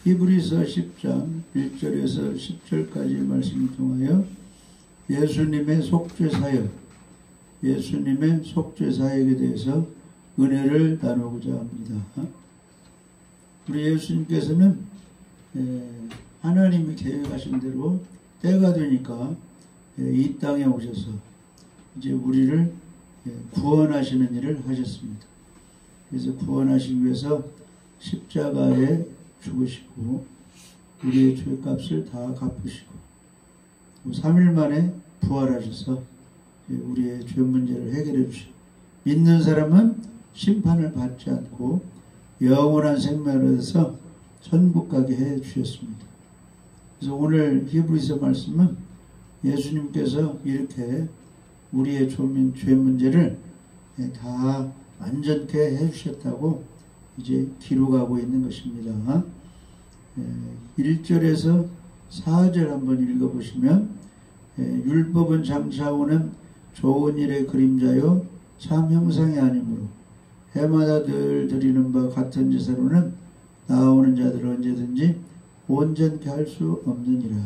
히브리서 10장 1절에서 10절까지 말씀을 통하여 예수님의 속죄 사역, 예수님의 속죄 사역에 대해서 은혜를 나누고자 합니다. 우리 예수님께서는 하나님이 계획하신 대로 때가 되니까 이 땅에 오셔서 이제 우리를 구원하시는 일을 하셨습니다. 그래서 구원하시기 위해서 십자가에 죽으시고 우리의 죄값을 다 갚으시고 3일 만에 부활하셔서 우리의 죄 문제를 해결해 주시고 믿는 사람은 심판을 받지 않고 영원한 생명을 얻어서 천국 가게 해 주셨습니다. 그래서 오늘 히브리서 말씀은 예수님께서 이렇게 우리의 죄 문제를 다 완전케 해 주셨다고 이제 기록하고 있는 것입니다. 1절에서 4절 한번 읽어보시면 율법은 장차 오는 좋은 일의 그림자요 참 형상이 아니므로 해마다 늘 드리는 바 같은 제사로는 나오는 자들을 언제든지 온전케 할 수 없느니라.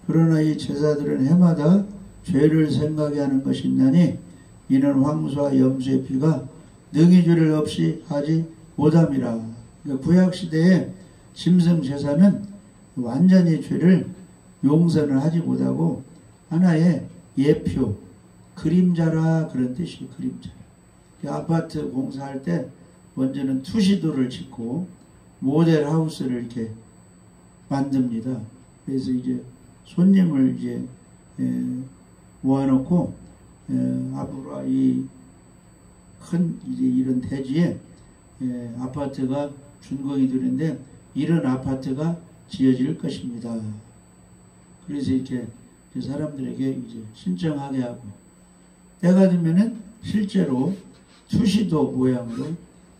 그러나 이 제사들은 해마다 죄를 생각해 하는 것이 있나니 이는 황소와 염소의 피가 능히 죄를 없이 하지 못함이라. 그러니까 구약시대에 짐승제사는 완전히 죄를 용서를 하지 못하고 하나의 예표, 그림자라 그런 뜻이에요. 그림자. 아파트 공사할 때 먼저는 투시도를 짓고 모델 하우스를 이렇게 만듭니다. 그래서 이제 손님을 이제 모아놓고 앞으로 이 큰 이제 이런 대지에 아파트가 준공이 되는데 이런 아파트가 지어질 것입니다. 그래서 이렇게 사람들에게 이제 신청하게 하고 때가 되면은 실제로 투시도 모양으로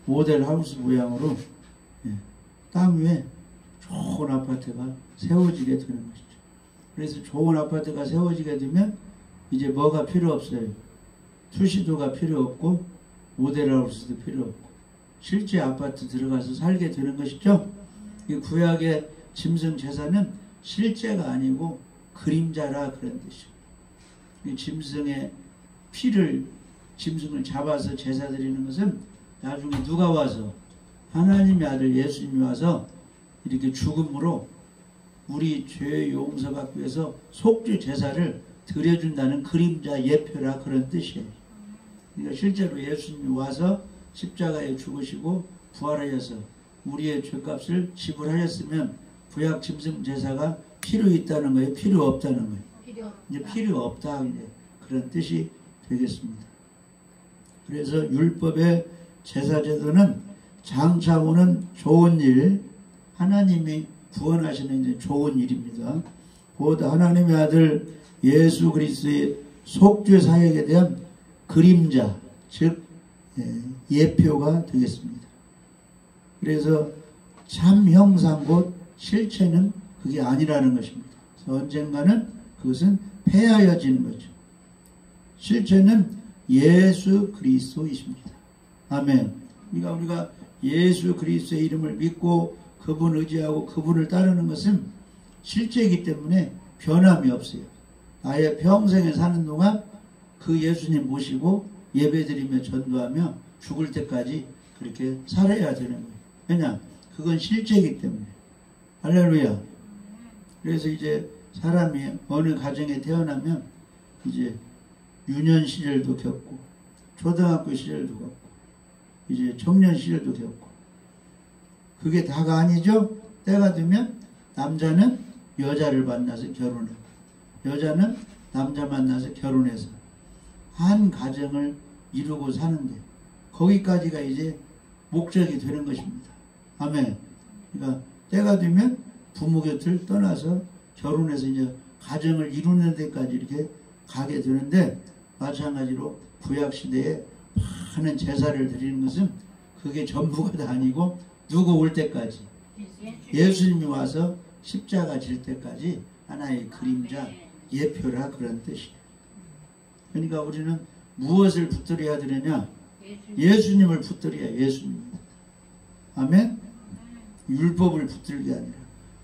모델 하우스 모양으로 땅 위에 좋은 아파트가 세워지게 되는 것이죠. 그래서 좋은 아파트가 세워지게 되면 이제 뭐가 필요 없어요. 투시도가 필요 없고 모델 하우스도 필요 없고 실제 아파트 들어가서 살게 되는 것이죠. 이 구약의 짐승 제사는 실제가 아니고 그림자라 그런 뜻이에요. 이 짐승의 피를 짐승을 잡아서 제사 드리는 것은 나중에 누가 와서 하나님의 아들 예수님이 와서 이렇게 죽음으로 우리 죄 용서 받기 위해서 속죄 제사를 드려준다는 그림자 예표라 그런 뜻이에요. 그러니까 실제로 예수님이 와서 십자가에 죽으시고 부활하셔서 우리의 죄값을 지불하셨으면 구약 짐승 제사가 필요 있다는 거예요? 필요 없다는 거예요? 이제 필요 없다 이제 그런 뜻이 되겠습니다. 그래서 율법의 제사 제도는 장차 오는 좋은 일, 하나님이 구원하시는 이제 좋은 일입니다. 곧 하나님의 아들 예수 그리스도의 속죄 사역에 대한 그림자, 즉 예표가 되겠습니다. 그래서 참 형상 곧 실체는 그게 아니라는 것입니다. 언젠가는 그것은 폐하여지는 거죠. 실체는 예수 그리스도이십니다. 아멘. 그러니까 우리가 예수 그리스도의 이름을 믿고 그분 의지하고 그분을 따르는 것은 실제이기 때문에 변함이 없어요. 나의 평생에 사는 동안 그 예수님 모시고 예배드리며 전도하며 죽을 때까지 그렇게 살아야 되는 거예요. 왜냐? 그건 실제이기 때문에. 할렐루야. 그래서 이제 사람이 어느 가정에 태어나면 이제 유년 시절도 겪고 초등학교 시절도 겪고 이제 청년 시절도 겪고 그게 다가 아니죠. 때가 되면 남자는 여자를 만나서 결혼하고 여자는 남자 만나서 결혼해서 한 가정을 이루고 사는데 거기까지가 이제 목적이 되는 것입니다. 아멘. 그러니까 때가 되면 부모 곁을 떠나서 결혼해서 이제 가정을 이루는 데까지 이렇게 가게 되는데 마찬가지로 구약시대에 많은 제사를 드리는 것은 그게 전부가 다 아니고 누구 올 때까지 예수님이 와서 십자가 질 때까지 하나의 그림자 예표라 그런 뜻이에요. 그러니까 우리는 무엇을 붙들어야 되느냐? 예수님을 붙들어야 예수님. 아멘. 율법을 붙들게 아니라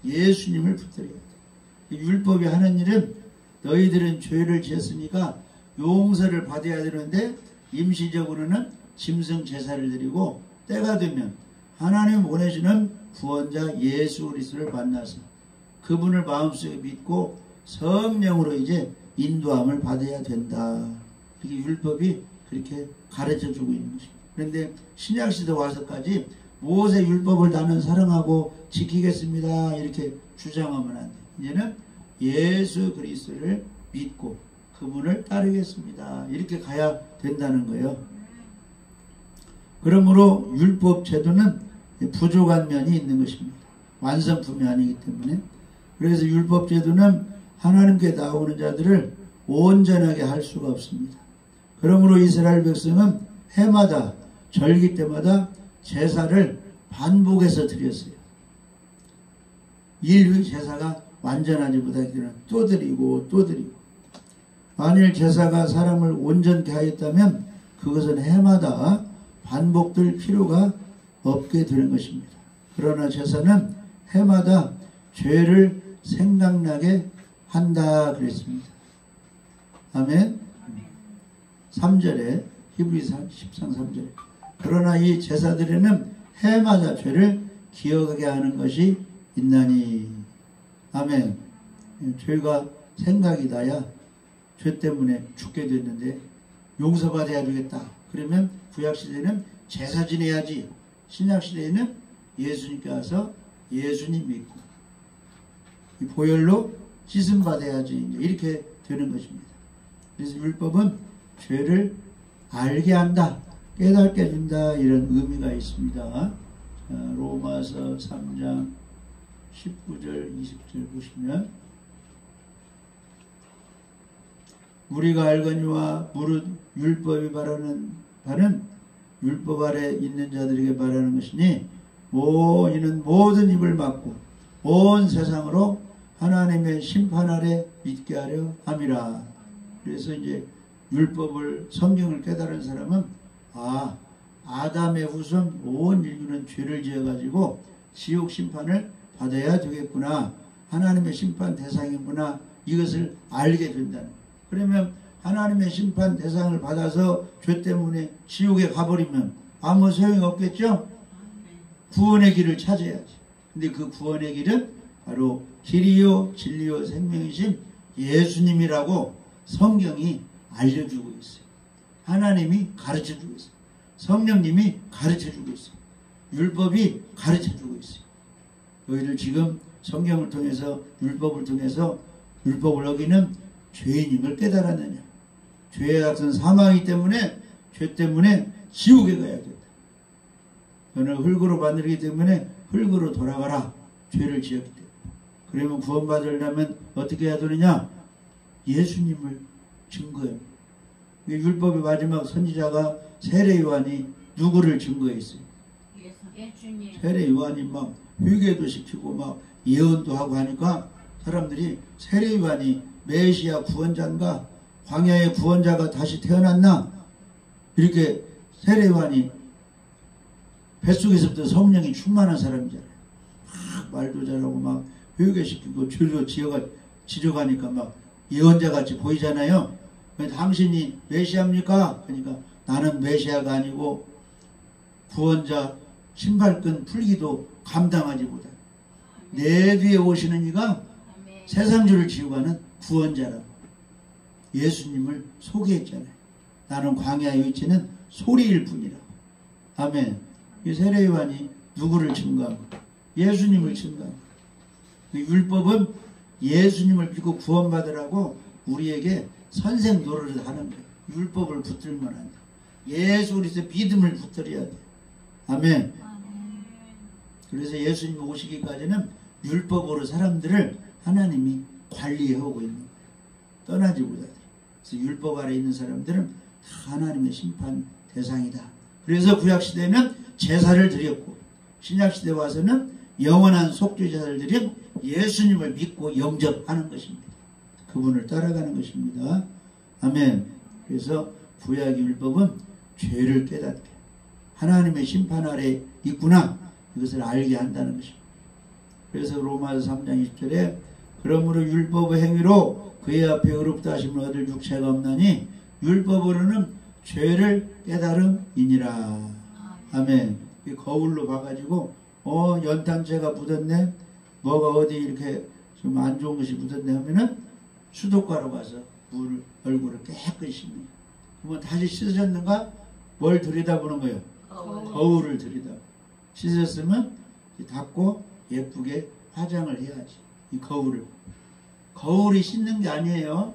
예수님을 붙들어야 돼. 율법이 하는 일은 너희들은 죄를 지었으니까 용서를 받아야 되는데 임시적으로는 짐승 제사를 드리고 때가 되면 하나님 보내시는 구원자 예수 그리스도를 만나서 그분을 마음속에 믿고 성령으로 이제 인도함을 받아야 된다. 이게 율법이 그렇게 가르쳐주고 있는 것입니다. 그런데 신약시대 와서까지 모세 율법을 나는 사랑하고 지키겠습니다 이렇게 주장하면 안 돼. 이제는 예수 그리스도를 믿고 그분을 따르겠습니다 이렇게 가야 된다는 거예요. 그러므로 율법 제도는 부족한 면이 있는 것입니다. 완성품이 아니기 때문에. 그래서 율법 제도는 하나님께 나오는 자들을 온전하게 할 수가 없습니다. 그러므로 이스라엘 백성은 해마다 절기 때마다 제사를 반복해서 드렸어요. 일의 제사가 완전하지 못하기 때문에 또 드리고 또 드리고. 만일 제사가 사람을 온전케 하였다면 그것은 해마다 반복될 필요가 없게 되는 것입니다. 그러나 제사는 해마다 죄를 생각나게 한다 그랬습니다. 아멘. 3절에 히브리서 10장 3절에 그러나 이 제사들에는 해마다 죄를 기억하게 하는 것이 있나니. 아멘. 죄가 생각이 나야 죄 때문에 죽게 됐는데 용서받아야 되겠다. 그러면 구약시대는 제사 지내야지. 신약시대에는 예수님께 와서 예수님 믿고 이 보혈로 씻음 받아야지. 이렇게 되는 것입니다. 그래서 율법은 죄를 알게 한다. 깨닫게 해준다. 이런 의미가 있습니다. 로마서 3장 19절 20절 보시면 우리가 알거니와 무릇 율법이 말하는 바는 율법 아래 있는 자들에게 말하는 것이니 이는 모든 입을 막고 온 세상으로 하나님의 심판 아래 믿게 하려 함이라. 그래서 이제 율법을 성경을 깨달은 사람은 아담의 후손 온 인류는 죄를 지어가지고 지옥 심판을 받아야 되겠구나. 하나님의 심판 대상이구나. 이것을 알게 된다는 거예요. 그러면 하나님의 심판 대상을 받아서 죄 때문에 지옥에 가버리면 아무 소용이 없겠죠? 구원의 길을 찾아야지. 근데 그 구원의 길은 바로 길이요 진리요 생명이신 예수님이라고 성경이 알려주고 있어요. 하나님이 가르쳐주고 있어요. 성령님이 가르쳐주고 있어요. 율법이 가르쳐주고 있어요. 너희들 지금 성경을 통해서 율법을 통해서 율법을 어기는 죄인임을 깨달았느냐. 죄의 값은 사망이기 때문에 죄 때문에 지옥에 가야 된다. 너는 흙으로 만들기 때문에 흙으로 돌아가라. 죄를 지었기 때문에. 그러면 구원받으려면 어떻게 해야 되느냐. 예수님을 증거해요. 율법의 마지막 선지자가 세례 요한이 누구를 증거했어요? 세례 요한이 막 회개도 시키고 막 예언도 하고 하니까 사람들이 세례 요한이 메시아 구원자인가 광야의 구원자가 다시 태어났나 이렇게 세례 요한이 뱃속에서부터 성령이 충만한 사람이잖아요. 막 말도 잘하고 막 회개시키고 죄도 지져가니까 막 예언자같이 보이잖아요. 당신이 메시아입니까? 그러니까 나는 메시아가 아니고 구원자 신발끈 풀기도 감당하지 못해. 내 뒤에 오시는 이가 세상주를 지고 가는 구원자라고 예수님을 소개했잖아요. 나는 광야에 위치는 소리일 뿐이라고. 아멘. 이 세례 요한이 누구를 증거합니까? 예수님을 증거합니다. 율법은 예수님을 믿고 구원받으라고 우리에게 선생 노릇을 하는 거예요. 율법을 붙들면 안 돼. 예수 그리스도의 믿음을 붙들어야 돼. 아멘. 그래서 예수님 오시기까지는 율법으로 사람들을 하나님이 관리하고 있는 거예요. 떠나지 못하게. 그래서 율법 아래 있는 사람들은 다 하나님의 심판 대상이다. 그래서 구약시대에는 제사를 드렸고 신약시대 와서는 영원한 속죄 제사를 드린 예수님을 믿고 영접하는 것입니다. 그분을 따라가는 것입니다. 아멘. 그래서 구약의 율법은 죄를 깨닫게 하나님의 심판 아래 있구나. 이것을 알게 한다는 것입니다. 그래서 로마서 3장 20절에 그러므로 율법의 행위로 그의 앞에 의롭다 하심을 얻을 육체가 없나니 율법으로는 죄를 깨달음이니라. 아멘. 거울로 봐가지고 연탄재가 묻었네, 뭐가 어디 이렇게 좀 안 좋은 것이 묻었네 하면은 수도가로 가서 얼굴을 깨끗이 씻는. 그러면 다시 씻으셨는가? 뭘 들여다보는 거예요? 거울을 들여다보고. 씻었으면 닦고 예쁘게 화장을 해야지. 이 거울이 씻는 게 아니에요.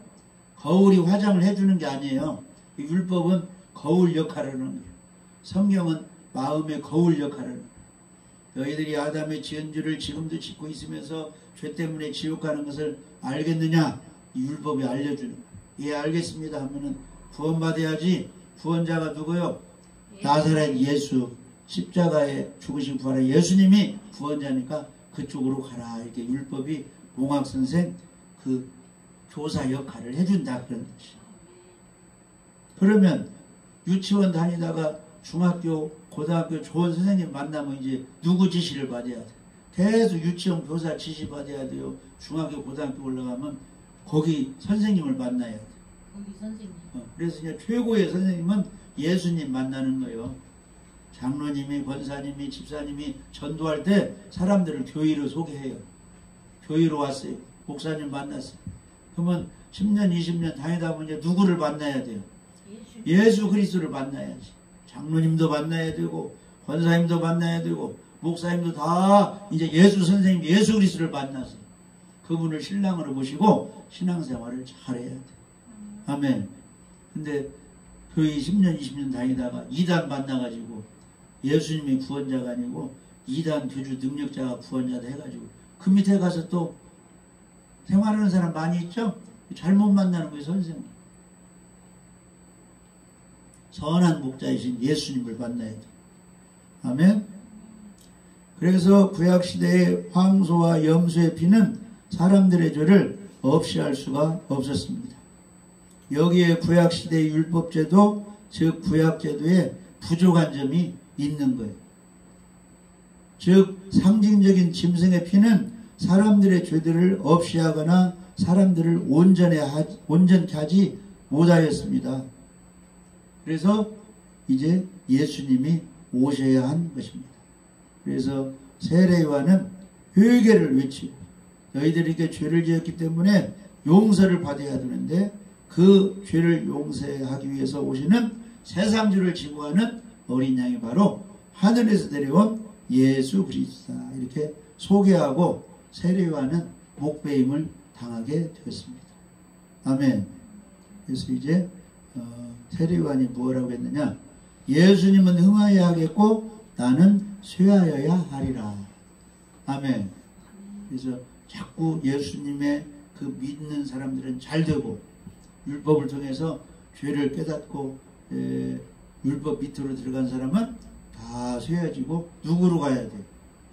거울이 화장을 해주는 게 아니에요. 이 율법은 거울 역할을 하는 거예요. 성경은 마음의 거울 역할을 하는 거예요. 너희들이 아담의 지은 죄를 지금도 짓고 있으면서 죄 때문에 지옥 가는 것을 알겠느냐? 이 율법이 알려주는 거예요. 예, 알겠습니다 하면은 구원받아야지. 구원자가 누구요? 나사렛 예수, 십자가에 죽으신 부활의 예수님이 구원자니까 그쪽으로 가라. 이렇게 율법이 몽학선생 그 교사 역할을 해준다, 그런 것이. 그러면 유치원 다니다가 중학교, 고등학교 좋은 선생님 만나면 이제 누구 지시를 받아야 돼? 계속 유치원 교사 지시 받아야 돼요. 중학교, 고등학교 올라가면 거기 선생님을 만나야 돼. 거기 선생님. 그래서 이제 최고의 선생님은 예수님 만나는 거예요. 장로님이, 권사님이, 집사님이 전도할 때 사람들을 교회로 소개해요. 교회로 왔어요. 목사님 만났어요. 그러면 10년, 20년 다니다 보면 이제 누구를 만나야 돼요? 예수 그리스도를 만나야지. 장로님도 만나야 되고, 권사님도 만나야 되고, 목사님도 다 이제 예수 선생님, 예수 그리스도를 만나서 그분을 신랑으로 모시고 신앙생활을 잘해야 돼. 아멘. 근데 교회 10년, 20년 다니다가 이단 만나가지고 예수님이 구원자가 아니고 이단 교주 능력자가 구원자다 해가지고 그 밑에 가서 또 생활하는 사람 많이 있죠? 잘못 만나는 거예요, 선생님. 선한 목자이신 예수님을 만나야 돼. 아멘. 그래서 구약시대의 황소와 염소의 피는 사람들의 죄를 없이 할 수가 없었습니다. 여기에 구약시대의 율법제도, 즉 구약제도에 부족한 점이 있는 거예요. 즉 상징적인 짐승의 피는 사람들의 죄들을 없이 하거나 사람들을 온전케 하지 못하였습니다. 그래서 이제 예수님이 오셔야 한 것입니다. 그래서 세례요한은 회개를 외치고 너희들이 이렇게 죄를 지었기 때문에 용서를 받아야 되는데 그 죄를 용서하기 위해서 오시는 세상 죄를 지고하는 어린 양이 바로 하늘에서 내려온 예수 그리스도다. 이렇게 소개하고 세례요한은 목배임을 당하게 되었습니다. 아멘. 그래서 이제 세례요한이 뭐라고 했느냐? 예수님은 흥하여야 하겠고 나는 쇠하여야 하리라. 아멘. 그래서 자꾸 예수님의 그 믿는 사람들은 잘 되고 율법을 통해서 죄를 깨닫고 율법 밑으로 들어간 사람은 다 쇠해지고 누구로 가야 돼?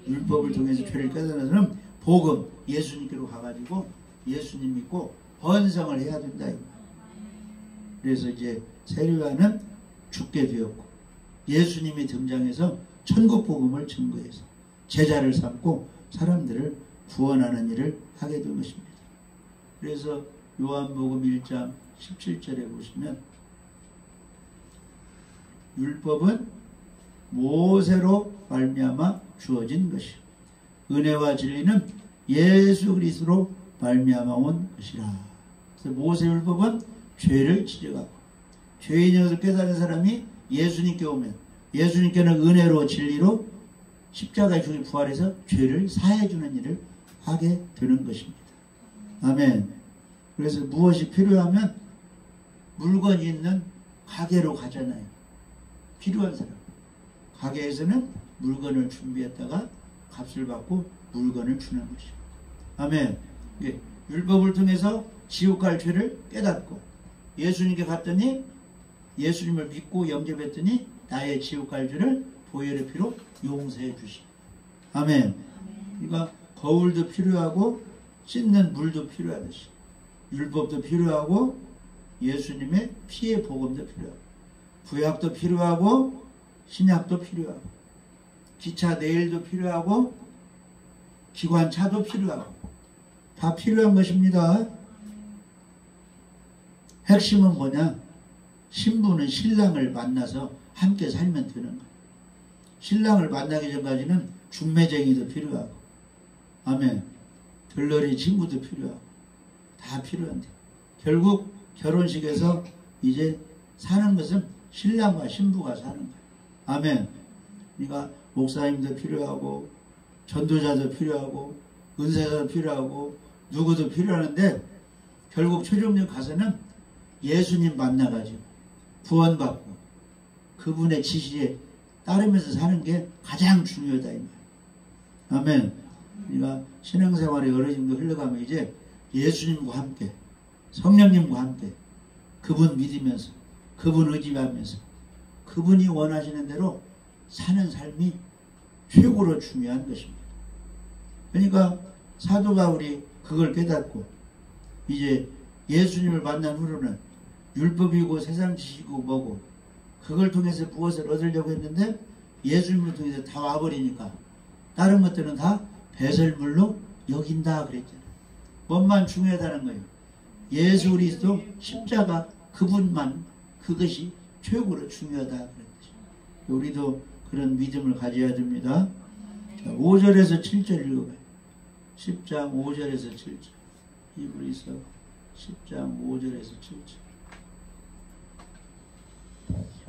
율법을 통해서 죄를 깨닫는 사람은 복음 예수님께로 가가지고 예수님 믿고 번성을 해야 된다. 그래서 이제 세례요한은 죽게 되었고 예수님이 등장해서 천국 복음을 증거해서 제자를 삼고 사람들을 구원하는 일을 하게 된 것입니다. 그래서 요한복음 1장 17절에 보시면 율법은 모세로 말미암아 주어진 것이요 은혜와 진리는 예수 그리스도로 말미암아 온 것이라. 그래서 모세 율법은 죄를 지적하고 죄인인 것을 깨달은 사람이 예수님께 오면 예수님께는 은혜로 진리로 십자가에 죽이 부활해서 죄를 사해주는 일을 하게 되는 것입니다. 아멘. 그래서 무엇이 필요하면 물건이 있는 가게로 가잖아요. 필요한 사람. 가게에서는 물건을 준비했다가 값을 받고 물건을 주는 것입니다. 아멘. 예, 율법을 통해서 지옥 갈 죄를 깨닫고 예수님께 갔더니 예수님을 믿고 영접했더니 나의 지옥 갈 죄를 보혈의 피로 용서해 주시. 아멘. 그러니까 거울도 필요하고 씻는 물도 필요하듯이 율법도 필요하고 예수님의 피의 복음도 필요하고 구약도 필요하고 신약도 필요하고 기차 레일도 필요하고 기관차도 필요하고 다 필요한 것입니다. 핵심은 뭐냐? 신부는 신랑을 만나서 함께 살면 되는 거예요. 신랑을 만나기 전까지는 중매쟁이도 필요하고, 아멘, 들러리 친구도 필요하고 다 필요한데, 결국 결혼식에서 이제 사는 것은 신랑과 신부가 사는 거예요. 아멘. 그러니까 목사님도 필요하고 전도자도 필요하고 은사자도 필요하고 누구도 필요하는데, 결국 최종적 가서는 예수님 만나가지고 구원받고 그분의 지시에 따르면서 사는 게 가장 중요하다 이 말이에요. 아멘. 그러니까 신앙생활의 어느 정도 흘러가면 이제 예수님과 함께 성령님과 함께 그분 믿으면서 그분 의지하면서 그분이 원하시는 대로 사는 삶이 최고로 중요한 것입니다. 그러니까 사도 바울이 그걸 깨닫고 이제 예수님을 만난 후로는 율법이고 세상 지식이고 뭐고 그걸 통해서 무엇을 얻으려고 했는데 예수님을 통해서 다 와버리니까 다른 것들은 다 배설물로 여긴다 그랬잖아요. 뭐만 중요하다는 거예요. 예수 그리스도 십자가 그분만, 그것이 최고로 중요하다 그랬죠. 우리도 그런 믿음을 가져야 됩니다. 자, 5절에서 7절 읽어봐요. 10장 5절에서 7절. 히브리서 10장 5절에서 7절.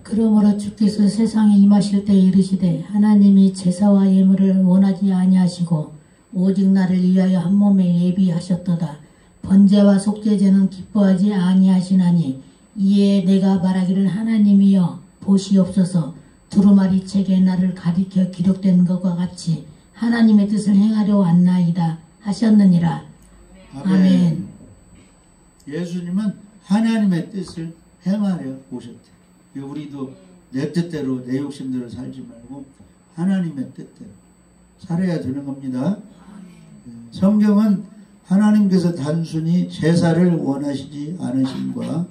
그러므로 주께서 세상에 임하실 때에 이르시되 하나님이 제사와 예물을 원하지 아니하시고 오직 나를 위하여 한 몸에 예비하셨도다. 번제와 속죄제는 기뻐하지 아니하시나니 이에 내가 말하기를 하나님이여 보시옵소서. 두루마리 책에 나를 가리켜 기록된 것과 같이 하나님의 뜻을 행하려 왔나이다 하셨느니라. 아멘. 예수님은 하나님의 뜻을 행하려 오셨대. 우리도 내 뜻대로 내 욕심대로 살지 말고 하나님의 뜻대로 살아야 되는 겁니다. 성경은 하나님께서 단순히 제사를 원하시지 않으심과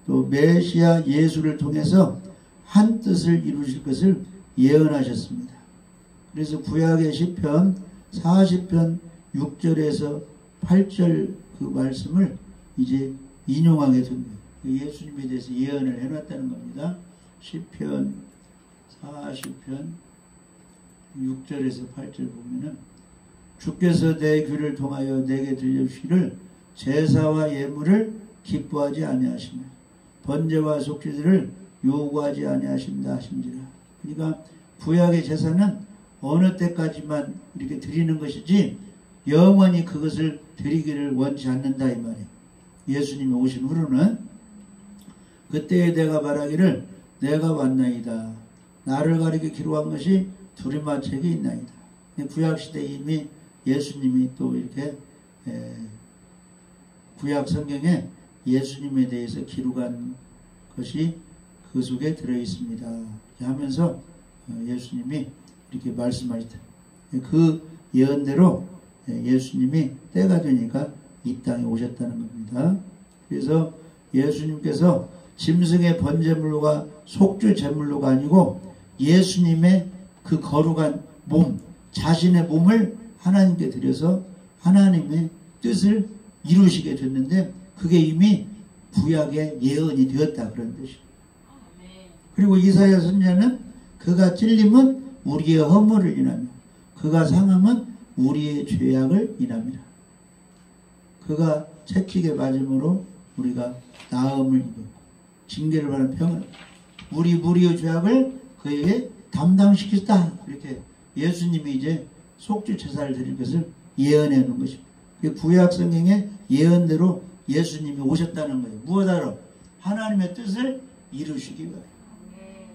또 메시아 예수를 통해서 한 뜻을 이루실 것을 예언하셨습니다. 그래서 구약의 시편 40편 6절에서 8절 그 말씀을 이제 인용하게 된 거예요. 예수님에 대해서 예언을 해놨다는 겁니다. 시편 40편 6절에서 8절 보면은 주께서 내 귀를 통하여 내게 들려주시를 제사와 예물을 기뻐하지 아니하시며 번제와 속죄제를 요구하지 아니하신다 하신지라. 그러니까 구약의 제사는 어느 때까지만 이렇게 드리는 것이지 영원히 그것을 드리기를 원치 않는다 이 말이에요. 예수님이 오신 후로는 그때에 내가 말하기를 내가 왔나이다. 나를 가리켜 기록한 것이 두루마책에 있나이다. 구약시대에 이미 예수님이 또 이렇게 구약 성경에 예수님에 대해서 기록한 것이 그 속에 들어있습니다. 하면서 예수님이 이렇게 말씀하시다. 그 예언대로 예수님이 때가 되니까 이 땅에 오셨다는 겁니다. 그래서 예수님께서 짐승의 번제물과 속죄 제물로가 아니고 예수님의 그 거룩한 몸, 자신의 몸을 하나님께 드려서 하나님의 뜻을 이루시게 됐는데 그게 이미 구약의 예언이 되었다 그런 뜻이에요. 그리고 이사야 선지자는 그가 찔림은 우리의 허물을 인하며 그가 상함은 우리의 죄악을 인함이라. 그가 채찍에 맞음으로 우리가 나음을 입었고 징계를 받는 평을 우리 무리의 죄악을 그에게 담당시켰다. 이렇게 예수님이 이제 속죄 제사를 드릴 것을 예언해 놓은 것입니다. 구약 성경의 예언대로 예수님이 오셨다는 거예요. 무엇하러? 하나님의 뜻을 이루시기 위하여.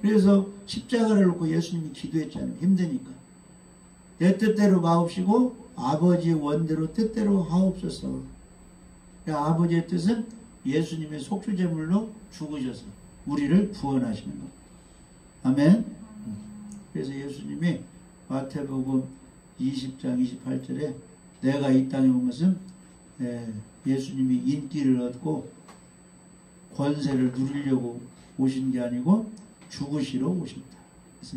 그래서 십자가를 놓고 예수님이 기도했잖아요. 힘드니까. 내 뜻대로 마옵시고 아버지의 원대로 뜻대로 하옵소서. 아버지의 뜻은 예수님의 속죄제물로 죽으셔서 우리를 구원하시는 겁니다. 아멘. 그래서 예수님이 마태복음 20장 28절에 내가 이 땅에 온 것은 예수님이 인기를 얻고 권세를 누리려고 오신 게 아니고 죽으시러 오셨다. 그래서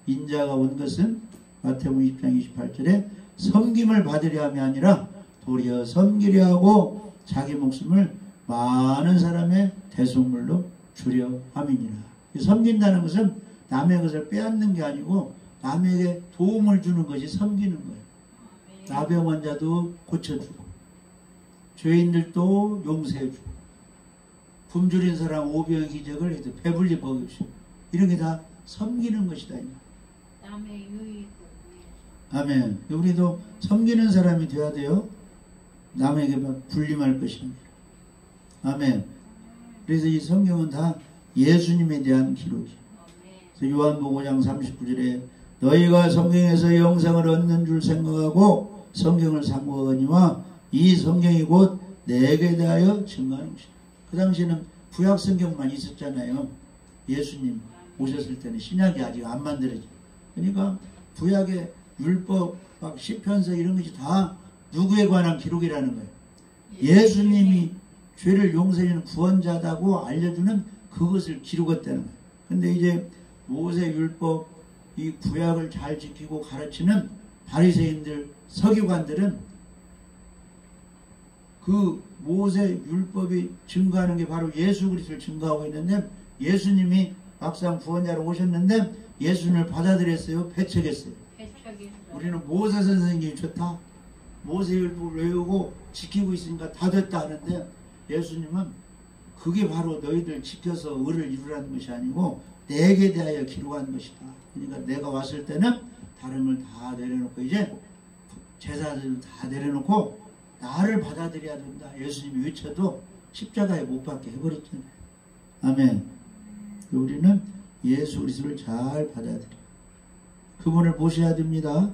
인자가 온 것은 마태복음 20장 28절에 섬김을 받으려 함이 아니라 도리어 섬기려 하고 자기 목숨을 많은 사람의 대속물로 주려 함이니라. 섬긴다는 것은 남의 것을 빼앗는 게 아니고 남에게 도움을 주는 것이 섬기는 거예요. 나병 환자도 고쳐주고 죄인들도 용서해주고 굶주린 사람 오병의 기적을 해도 배불리 먹여주고 이런 게 다 섬기는 것이다. 남의 유익을 아멘. 우리도 섬기는 사람이 되어야 돼요. 남에게 불림할 것이 아니라. 아멘. 그래서 이 성경은 다 예수님에 대한 기록이에요. 그래서 요한복음 5장 39절에 너희가 성경에서 영생을 얻는 줄 생각하고 성경을 상고하거니와 이 성경이 곧 내게 대하여 증거하는 것이다. 그 당시에는 구약 성경만 있었잖아요. 예수님 오셨을 때는 신약이 아직 안 만들어져. 그러니까 구약의 율법, 막 시편서 이런 것이 다 누구에 관한 기록이라는 거예요. 예수님이 죄를 용서해주는 구원자다고 알려주는 그것을 기록했다는 거예요. 근데 이제 모세 율법, 이 구약을 잘 지키고 가르치는 바리새인들, 서기관들은 그 모세 율법이 증거하는 게 바로 예수 그리스도를 증거하고 있는데 예수님이 막상 구원자로 오셨는데 예수님을 받아들였어요? 배척했어요? 우리는 모세 선생님이 좋다. 모세 율법을 외우고 지키고 있으니까 다 됐다 하는데 예수님은 그게 바로 너희들 지켜서 의를 이루라는 것이 아니고 내게 대하여 기록한 것이다. 그러니까 내가 왔을 때는 다른 걸 다 내려놓고 이제 제사들을 다 내려놓고 나를 받아들여야 된다. 예수님이 외쳐도 십자가에 못 박게 해버렸잖아요. 아멘. 우리는 예수 그리스도를 잘 받아들여 그분을 모셔야 됩니다.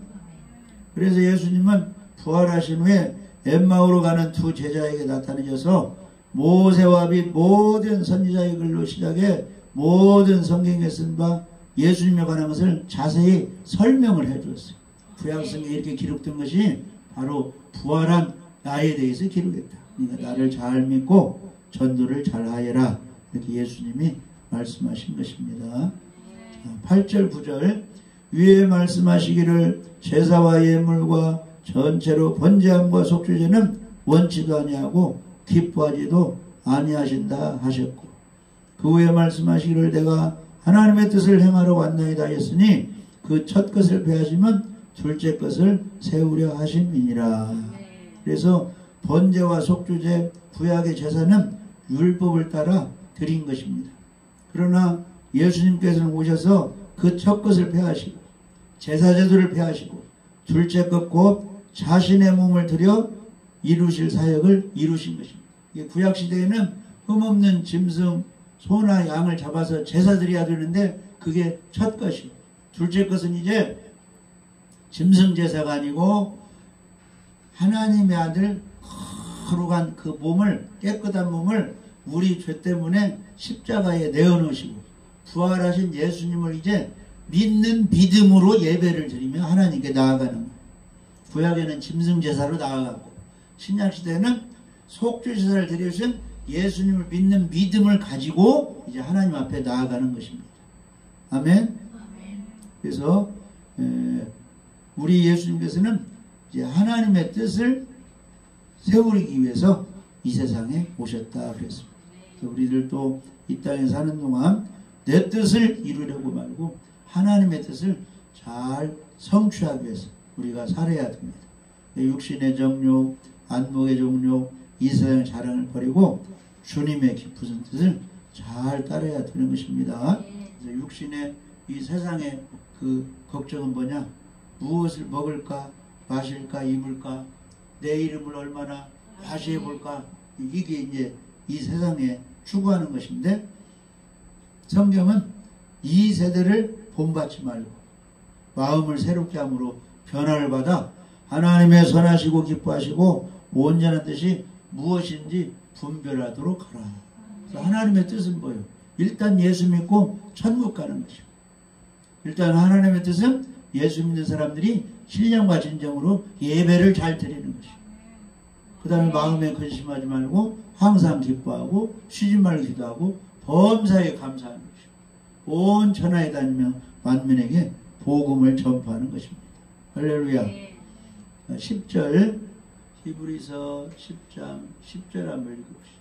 그래서 예수님은 부활하신 후에 엠마오로 가는 두 제자에게 나타내셔서 모세와 및 모든 선지자의 글로 시작해 모든 성경에 쓴 바 예수님에 관한 것을 자세히 설명을 해주었어요. 구약성경에 이렇게 기록된 것이 바로 부활한 나에 대해서 기록했다. 그러니까 나를 잘 믿고 전도를 잘 하여라. 이렇게 예수님이 말씀하신 것입니다. 8절 9절 위에 말씀하시기를 제사와 예물과 전체로 번제함과 속죄제는 원치도 아니하고 기뻐하지도 아니하신다 하셨고 그 후에 말씀하시기를 내가 하나님의 뜻을 행하러 왔나이다 하였으니 그 첫 것을 폐하시면 둘째 것을 세우려 하심이니라. 그래서 번제와 속죄제 구약의 제사는 율법을 따라 드린 것입니다. 그러나 예수님께서는 오셔서 그 첫 것을 폐하시고 제사제도를 폐하시고 둘째 것 곧 자신의 몸을 들여 이루실 사역을 이루신 것입니다. 구약시대에는 흠없는 짐승 소나 양을 잡아서 제사 드려야 되는데 그게 첫 것이고 둘째 것은 이제 짐승 제사가 아니고 하나님의 아들 거룩한 그 몸을 깨끗한 몸을 우리 죄 때문에 십자가에 내어놓으시고 부활하신 예수님을 이제 믿는 믿음으로 예배를 드리며 하나님께 나아가는 거예요. 구약에는 짐승 제사로 나아가고 신약시대에는 속죄 제사를 드리신 예수님을 믿는 믿음을 가지고 이제 하나님 앞에 나아가는 것입니다. 아멘. 그래서 우리 예수님께서는 이제 하나님의 뜻을 세우기 위해서 이 세상에 오셨다 그랬습니다. 우리들도 이 땅에 사는 동안 내 뜻을 이루려고 말고 하나님의 뜻을 잘 성취하기 위해서 우리가 살아야 됩니다. 육신의 정욕, 안목의 정욕, 이 세상의 자랑을 버리고 주님의 깊으신 뜻을 잘 따라야 되는 것입니다. 그래서 육신의 이 세상의 그 걱정은 뭐냐? 무엇을 먹을까, 마실까, 입을까, 내 이름을 얼마나 과시해 볼까? 이게 이제 이 세상에 추구하는 것인데 성경은 이 세대를 본받지 말고 마음을 새롭게 함으로 변화를 받아 하나님의 선하시고 기뻐하시고 온전한 뜻이 무엇인지 분별하도록 하라. 그래서 하나님의 뜻은 뭐예요? 일단 예수 믿고 천국 가는 것이요. 일단 하나님의 뜻은 예수 믿는 사람들이 신령과 진정으로 예배를 잘 드리는 것이요. 그 다음에 마음에 근심하지 말고 항상 기뻐하고 쉬지 말고 기도하고 범사에 감사하는 것이요. 온 천하에 다니며 만민에게 복음을 전파하는 것입니다. 할렐루야. 네. 10절 히브리서 10장 10절 한번 읽어보시죠.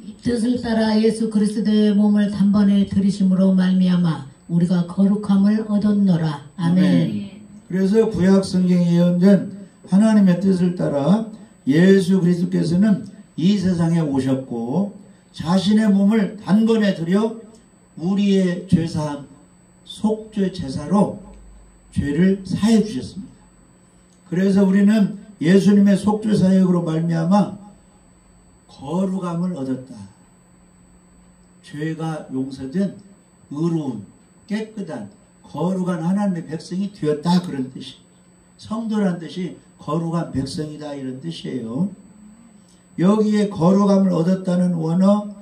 이 뜻을 따라 예수 그리스도의 몸을 단번에 들이심으로 말미암아 우리가 거룩함을 얻었노라. 아멘. 네. 그래서 구약 성경에 예언된 하나님의 뜻을 따라 예수 그리스도께서는 이 세상에 오셨고 자신의 몸을 단번에 들여 우리의 죄사함 속죄 제사로 죄를 사해 주셨습니다. 그래서 우리는 예수님의 속죄 사역으로 말미암아 거룩함을 얻었다. 죄가 용서된 의로운 깨끗한 거룩한 하나님의 백성이 되었다, 그런 뜻이. 성도란 뜻이 거룩한 백성이다, 이런 뜻이에요. 여기에 거룩함을 얻었다는 원어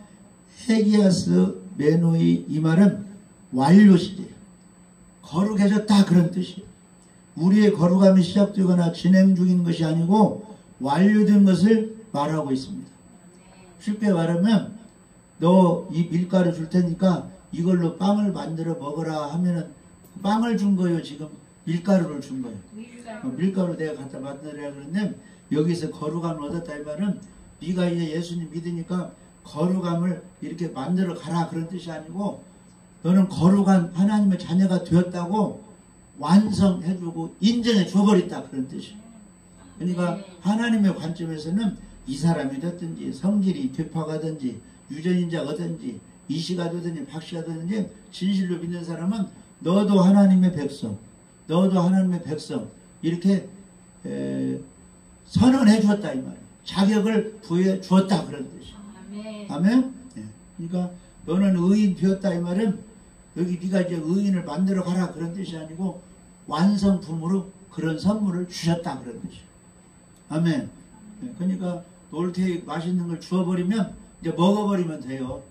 헤기아스 메노이, 이 말은 완료시제요. 거룩해졌다, 그런 뜻이에요. 우리의 거룩함이 시작되거나 진행 중인 것이 아니고 완료된 것을 말하고 있습니다. 쉽게 말하면 너 이 밀가루 줄 테니까 이걸로 빵을 만들어 먹어라 하면은 빵을 준 거예요, 지금 밀가루를 준 거예요. 밀가루 내가 갖다 만들어야 그러는데 여기서 거룩함을 얻었다 이 말은 네가 이제 예수님 믿으니까 거룩함을 이렇게 만들어 가라, 그런 뜻이 아니고 너는 거룩한 하나님의 자녀가 되었다고 완성해주고 인정해 줘버렸다, 그런 뜻이에요. 그러니까 하나님의 관점에서는 이 사람이 됐든지 성질이 되파가든지 유전인자가든지 이씨가 되든지 박씨가 되든지 진실로 믿는 사람은 너도 하나님의 백성, 너도 하나님의 백성 이렇게 선언해 주었다, 이 말이에요. 자격을 부여해 주었다, 그런 뜻이에요. 아멘. 아멘? 네. 그러니까 너는 의인 되었다, 이 말은 여기 네가 이제 의인을 만들어 가라, 그런 뜻이 아니고 완성품으로 그런 선물을 주셨다, 그런 뜻이에요. 아멘. 네. 그러니까 놀테이 맛있는 걸 주워버리면 이제 먹어버리면 돼요.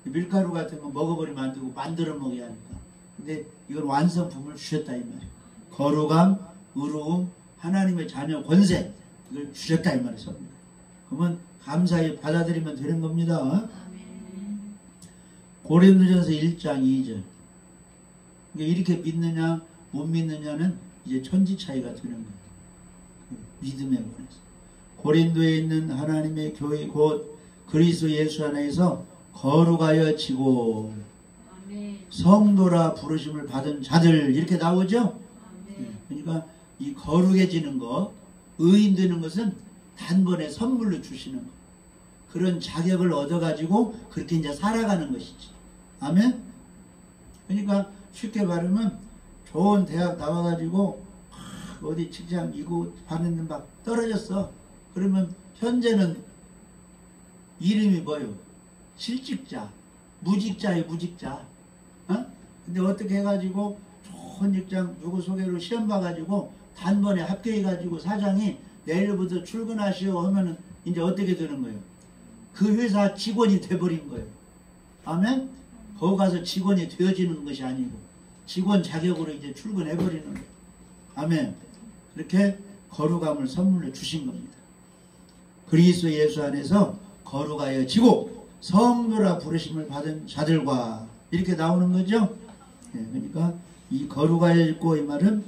밀가루 같은 거 먹어버리면 안 되고 만들어 먹어야 하니까. 근데 이건 완성품을 주셨다, 이 말이에요. 거룩함, 의로움, 하나님의 자녀 권세, 이걸 주셨다, 이 말이에요. 그러면 감사히 받아들이면 되는 겁니다. 아멘. 고린도전서 1장 2절. 이렇게 믿느냐 못 믿느냐는 이제 천지 차이가 되는 거예요. 믿음에 관해서. 고린도에 있는 하나님의 교회 곧 그리스도 예수 안에서 거룩하여 지고 아멘. 성도라 부르심을 받은 자들, 이렇게 나오죠. 아멘. 그러니까 이 거룩해지는 것, 의인 되는 것은 단번에 선물로 주시는 것, 그런 자격을 얻어가지고 그렇게 이제 살아가는 것이지. 아멘. 그러니까 쉽게 말하면 좋은 대학 나와가지고 어디 직장 이고 받는데 막 떨어졌어. 그러면 현재는 이름이 뭐요? 실직자, 무직자예요, 무직자. 어? 근데 어떻게 해가지고 좋은 직장 누구 소개로 시험 봐가지고 단번에 합격해가지고 사장이 내일부터 출근하시오 하면은 이제 어떻게 되는 거예요? 그 회사 직원이 돼버린 거예요. 아멘? 거기 가서 직원이 되어지는 것이 아니고 직원 자격으로 이제 출근해버리는 거예요. 아멘. 그렇게 거룩함을 선물로 주신 겁니다. 그리스도 예수 안에서 거룩하여 지고 성도라 부르심을 받은 자들과, 이렇게 나오는 거죠. 예, 그러니까 이 거룩하여 있고 이 말은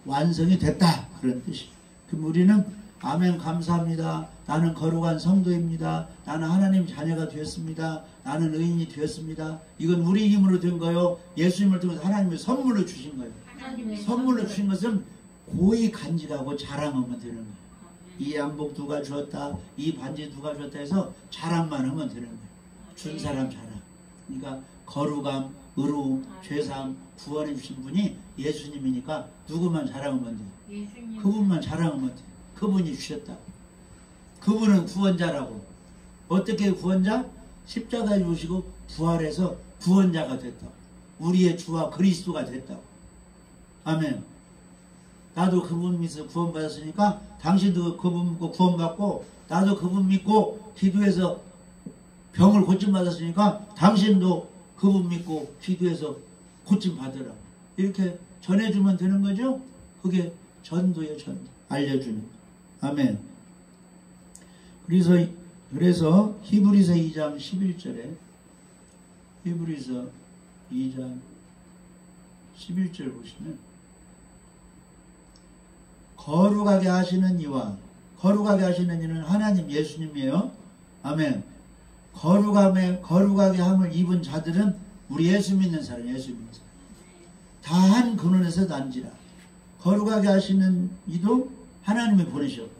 완성이 됐다, 그런 뜻이에요. 그럼 우리는 아멘 감사합니다. 나는 거룩한 성도입니다. 나는 하나님 자녀가 되었습니다. 나는 의인이 되었습니다. 이건 우리 힘으로 된 거요. 예수님을 통해서 하나님의 선물로 주신 거예요. 하나님의 선물로 주신 것은 고이 간직하고 자랑하면 되는 거예요. 이 양복 누가 주었다, 이 반지 누가 주었다 해서 자랑만 하면 되는 거예요. 준 사람 자랑. 그러니까 거룩함, 의로움, 죄사함, 구원해 주신 분이 예수님이니까 누구만 자랑하면 돼요. 예수님. 그분만 자랑하면 돼요. 그분이 주셨다. 그분은 구원자라고. 어떻게 구원자? 십자가에 오시고 부활해서 구원자가 됐다. 우리의 주와 그리스도가 됐다고. 아멘. 나도 그분 믿어서 구원받았으니까 당신도 그분 믿고 구원받고, 나도 그분 믿고 기도해서 병을 고침받았으니까 당신도 그분 믿고 기도해서 고침받으라. 이렇게 전해주면 되는 거죠. 그게 전도예요. 전도. 알려주는 거. 아멘. 그래서 그래서 히브리서 2장 11절에 히브리서 2장 11절 보시면 거룩하게 하시는 이와 거룩하게 하시는 이는 하나님 예수님이에요. 아멘. 거룩하게 함을 입은 자들은 우리 예수 믿는 사람, 예수 믿는 사람. 다 한 근원에서 난지라. 거룩하게 하시는 이도 하나님이 보내셨고,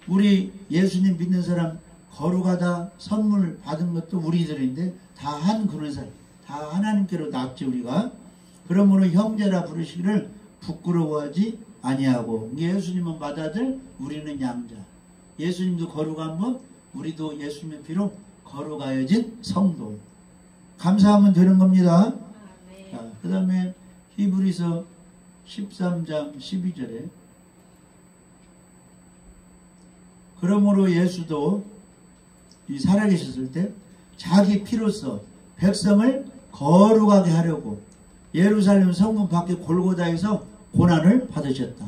우리 예수님 믿는 사람 거룩하다 선물 받은 것도 우리들인데 다 한 근원에서 다 하나님께로 낳지 우리가. 그러므로 형제라 부르시기를 부끄러워하지 아니하고, 예수님은 맏아들, 우리는 양자. 예수님도 거룩한 것, 우리도 예수님의 피로 거룩하여진 성도. 감사하면 되는 겁니다. 그 다음에 히브리서 13장 12절에 그러므로 예수도 살아계셨을 때 자기 피로써 백성을 거룩하게 하려고 예루살렘 성문 밖에 골고다에서 고난을 받으셨다.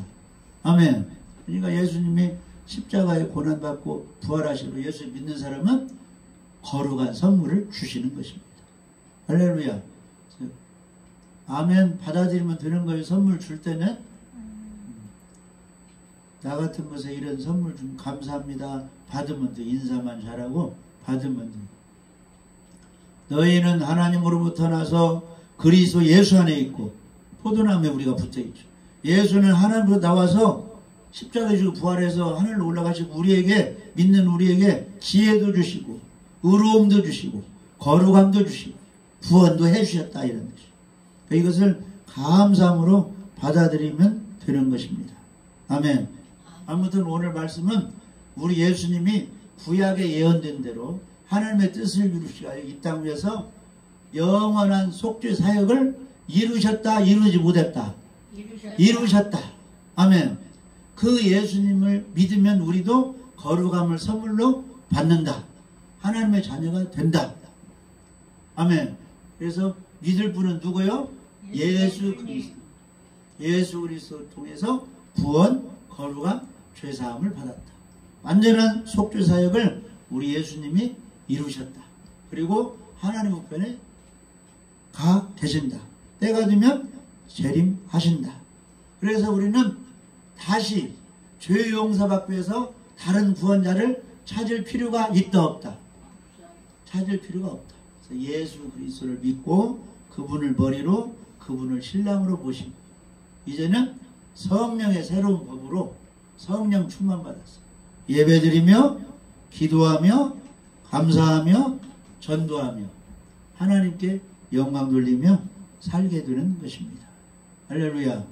아멘. 그러니까 예수님이 십자가에 고난받고 부활하시고 예수 믿는 사람은 거룩한 선물을 주시는 것입니다. 할렐루야. 아멘. 받아들이면 되는 거예요. 선물 줄 때는 나 같은 것에 이런 선물 좀 감사합니다. 받으면 돼. 인사만 잘하고 받으면 돼. 너희는 하나님으로부터 나서 그리스도 예수 안에 있고, 포도나무에 우리가 붙어있죠. 예수는 하나님으로 나와서 십자가에 지고 부활해서 하늘로 올라가시고 우리에게, 믿는 우리에게 지혜도 주시고 의로움도 주시고 거룩함도 주시고 구원도 해주셨다, 이런 것이. 이것을 감사함으로 받아들이면 되는 것입니다. 아멘. 아무튼 오늘 말씀은 우리 예수님이 구약에 예언된 대로 하나님의 뜻을 이루시고 이 땅 위에서 영원한 속죄 사역을 이루셨다, 이루지 못했다. 이루셨다. 아멘. 그 예수님을 믿으면 우리도 거룩함을 선물로 받는다. 하나님의 자녀가 된다. 아멘. 그래서 믿을 분은 누구요? 예수 그리스도. 예수 그리스도를 통해서 구원, 거룩함, 죄사함을 받았다. 완전한 속죄 사역을 우리 예수님이 이루셨다. 그리고 하나님 우편에 가 계신다. 때가 되면 재림하신다. 그래서 우리는 다시 죄 용서받기 위해서 다른 구원자를 찾을 필요가 있다 없다? 찾을 필요가 없다. 그래서 예수 그리스도를 믿고 그분을 머리로, 그분을 신랑으로 모시고 이제는 성령의 새로운 법으로 성령 충만받았어. 예배드리며 기도하며 감사하며 전도하며 하나님께 영광 돌리며 살게 되는 것입니다. 할렐루야.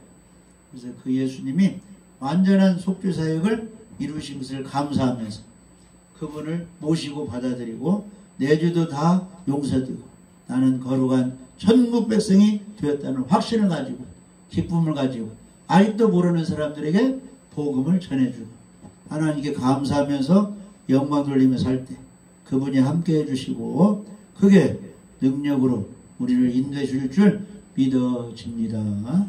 그래서 그 예수님이 완전한 속죄 사역을 이루신 것을 감사하면서 그분을 모시고 받아들이고 내 죄도 다 용서되고 나는 거룩한 천국 백성이 되었다는 확신을 가지고 기쁨을 가지고 아직도 모르는 사람들에게 복음을 전해주고 하나님께 감사하면서 영광 돌리며 살 때 그분이 함께 해주시고 그게 능력으로 우리를 인도해 줄 줄 믿어집니다.